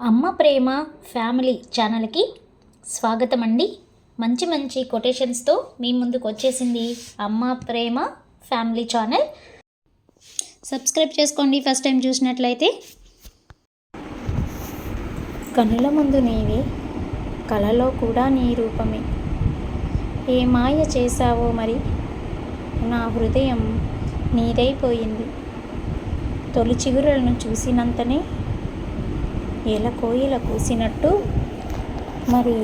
అమ్మ ప్రేమ ఫ్యామిలీ ఛానల్కి స్వాగతం అండి. మంచి మంచి కొటేషన్స్తో మీ ముందుకు వచ్చేసింది అమ్మ ప్రేమ ఫ్యామిలీ ఛానల్. సబ్స్క్రైబ్ చేసుకోండి ఫస్ట్ టైం చూసినట్లయితే. కనుల ముందు నీవే, కలలో కూడా నీ రూపమే, ఏ మాయ చేశావో మరి, నా హృదయం నీదైపోయింది. తొలి చిగురులను చూసినంతనే కోయిల కూసినట్టు, మరి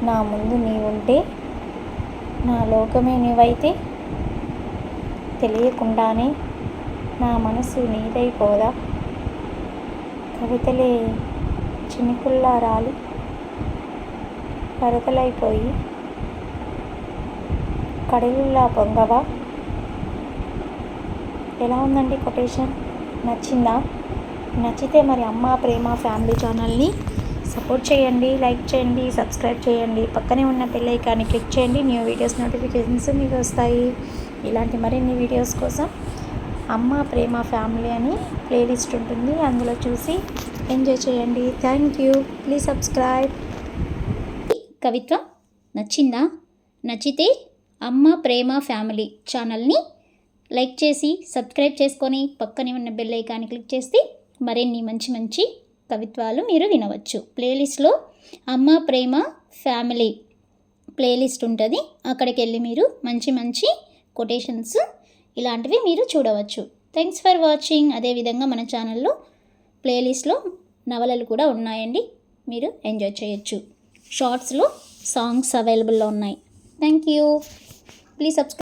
నా ముందు నీవుంటే, నా లోకమే నీవైతే, తెలియకుండానే నా మనసు నీదైపోదా. కవితలే చినుకుల్లా రాలి పరతలైపోయి కడలుల్లా పొంగవా. ఎలా ఉందండి కొటేషన్? నచ్చిందా? నచ్చితే మరి అమ్మ ప్రేమ ఫ్యామిలీ ఛానల్ని సపోర్ట్ చేయండి, లైక్ చేయండి, సబ్స్క్రైబ్ చేయండి. పక్కనే ఉన్న బెల్ ఐకాన్ని క్లిక్ చేయండి. న్యూ వీడియోస్ నోటిఫికేషన్స్ మీకు వస్తాయి. ఇలాంటి మరిన్ని వీడియోస్ కోసం అమ్మ ప్రేమ ఫ్యామిలీ అని ప్లేలిస్ట్ ఉంటుంది, అందులో చూసి ఎంజాయ్ చేయండి. Thank you. Please subscribe. కవిత్వం నచ్చిందా? నచ్చితే అమ్మ ప్రేమ ఫ్యామిలీ ఛానల్ని లైక్ చేసి సబ్స్క్రైబ్ చేసుకొని పక్కనే ఉన్న బెల్ ఐకాన్ని క్లిక్ చేస్తే మరిన్ని మంచి మంచి కవిత్వాలు మీరు వినవచ్చు. ప్లేలిస్ట్లో అమ్మ ప్రేమ ఫ్యామిలీ ప్లేలిస్ట్ ఉంటుంది, అక్కడికి వెళ్ళి మీరు మంచి మంచి కొటేషన్స్ ఇలాంటివి మీరు చూడవచ్చు. Thanks for watching. అదేవిధంగా మన ఛానల్లో ప్లేలిస్ట్లో నవలలు కూడా ఉన్నాయండి, మీరు ఎంజాయ్ చేయొచ్చు. షార్ట్స్లో సాంగ్స్ అవైలబుల్లో ఉన్నాయి. Thank you. Please subscribe.